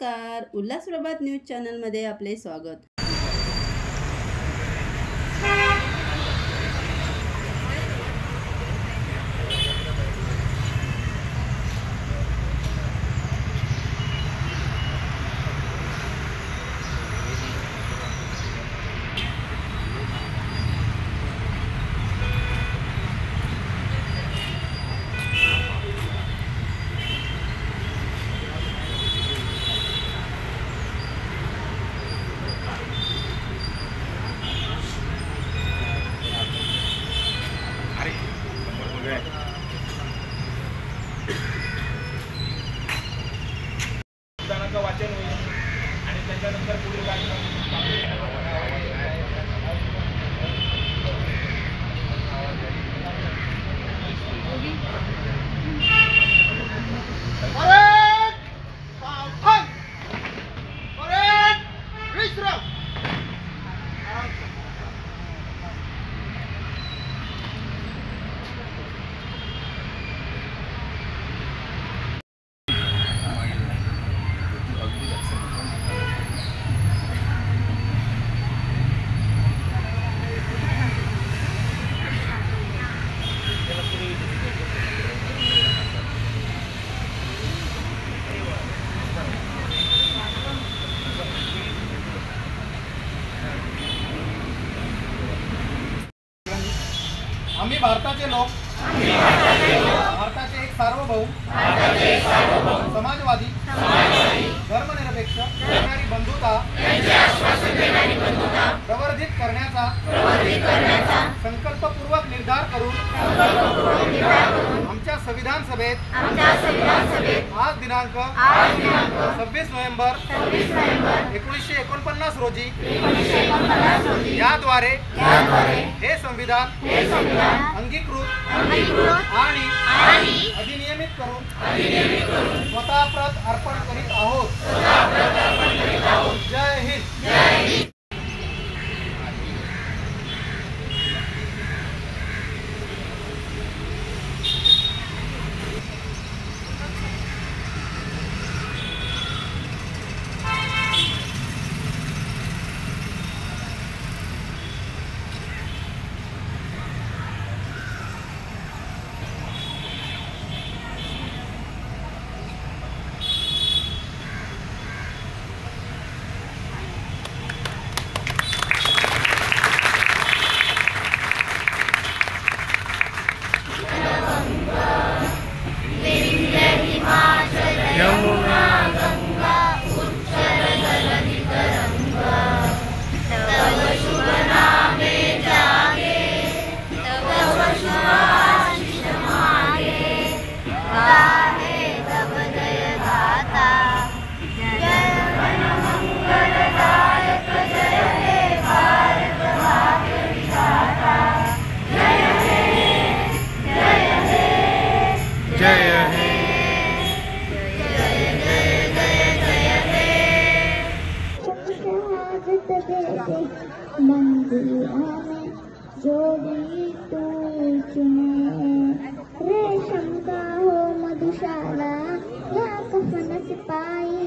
नमस्कार, उल्हास प्रभात न्यूज चॅनलमध्ये आपले स्वागत. वाचन होईल आणि त्याच्यानंतर पुढील आम्ही भारताचे लोक, भारताचे एक सार्वभौम, समाजवादी, धर्मनिरपेक्ष बंधुता प्रवर्धित करण्याचा संकल्पपूर्वक निर्धार करून आमच्या संविधान सभेत आज दिनांक 26 नोव्हेंबर 1949 रोजी याद्वारे हे संविधान अंगीकृत आणि अधिनियमित करून स्वतः प्रत अर्पण करीत आहोत. जय हिंद. रेशम का हो मधुशाला या कफन सिपाही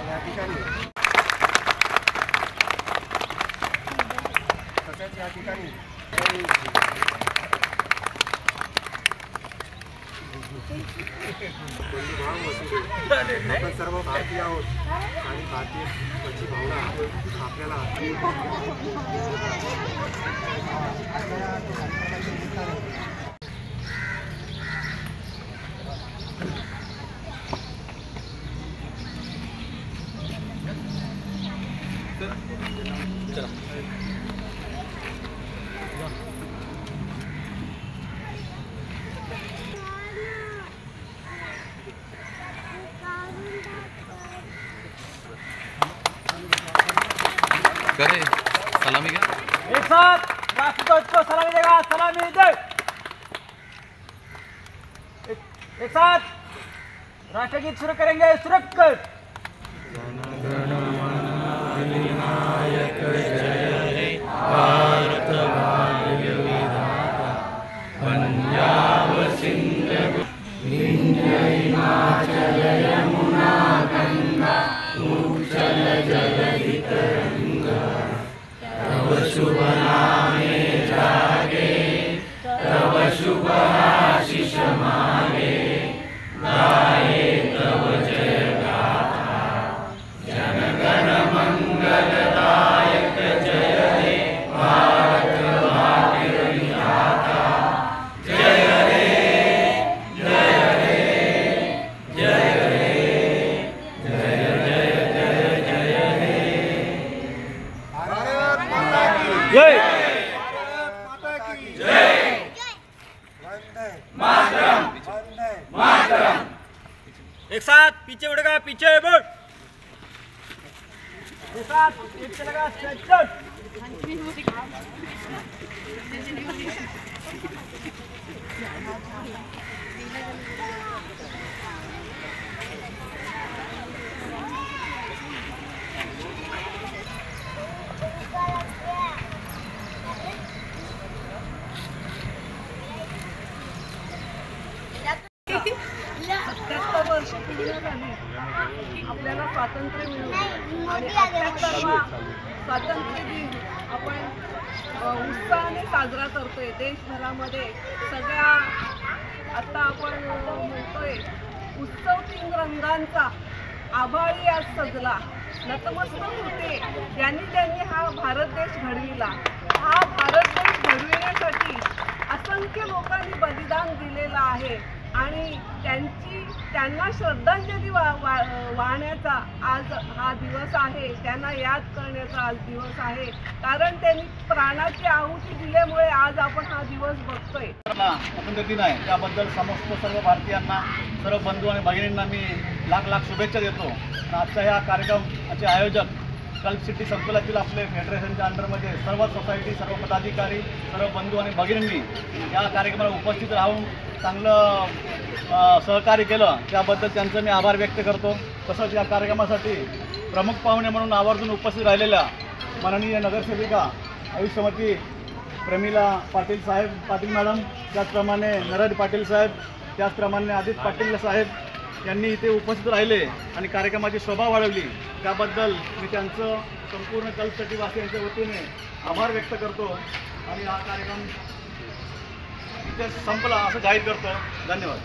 या ठिकाणी आपण सर्व भारतीय आहोत आणि भारतीय भावना आपल्याला करे सलामी क्या एक साथ राष्ट्रध्वज को सलामी देगा. सलामी दे. एक साथ राष्ट्रगीत शुरू करेंगे. सुरक्षित जय भारत माता की वंदे वंदे एक साथ पीछे उड़ेगा, पीछे बढ़। एक साथ पीछे लगा, स्ट्रेच। आपल्याला स्वातंत्र्य मिळवलं आणि 78वा स्वातंत्र्य दिन आपण उत्साहाने साजरा करतोय देशभरामध्ये. सगळ्या आता आपण म्हणतोय उत्सव 3 रंगांचा, आभाळी आज सजला, नतमस्तक होते ज्यांनी हा भारत देश घडविला. हा भारत देश घडविण्यासाठी असंख्य लोकांनी बलिदान दिलेलं आहे आणि त्यांना श्रद्धांजली वाहण्याचा आज हा दिवस आहे. त्यांना याद करण्याचा आज दिवस आहे, कारण त्यांनी प्राणाची आहुती दिल्यामुळे आज आपण हा दिवस बघतोय. स्वातंत्र्य दिन आहे, त्याबद्दल समस्त सर्व भारतीयांना, सर्व बंधू आणि भगिनींना मी लाख लाख शुभेच्छा देतो. आजच्या ह्या कार्यक्रमाचे आयोजक कल्प सिटी संकुलातील आपले फेडरेशनच्या अंडरमध्ये सर्व सोसायटी, सर्व पदाधिकारी, सर्व बंधू आणि भगिनींनी या कार्यक्रमाला उपस्थित राहून चांगलं सहकार्य केलं, त्याबद्दल त्यांचं मी आभार व्यक्त करतो. तसंच या कार्यक्रमासाठी प्रमुख पाहुणे म्हणून आवर्जून उपस्थित राहिलेल्या माननीय नगरसेविका आयुष्यमती प्रमिला पाटील मॅडम, त्याचप्रमाणे नरहरी पाटील साहेब, त्याचप्रमाणे आदित्य पाटील साहेब यांनी इथे उपस्थित राहिले आणि कार्यक्रमाची शोभा वाढवली. त्याबद्दल मी त्यांचं संपूर्ण कल्पसिटी वासियांच्या वतीने आभार व्यक्त करतो आणि हा कार्यक्रम इथे संपला असं जाहीर करतो. धन्यवाद.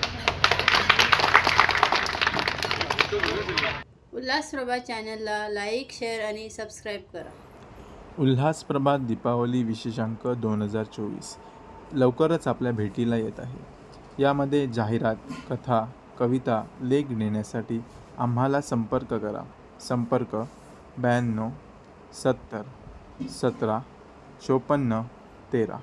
उल्हासप्रभा चॅनलला लाईक, शेअर आणि सबस्क्राईब करा. उल्हासप्रभा दीपावली विशेषांक 2024 लवकरच आपल्या भेटीला येत आहे. यामध्ये जाहिरात, कथा, कविता, लेख देण्यासाठी आम्हाला संपर्क करा. संपर्क 92 70 17 54 13.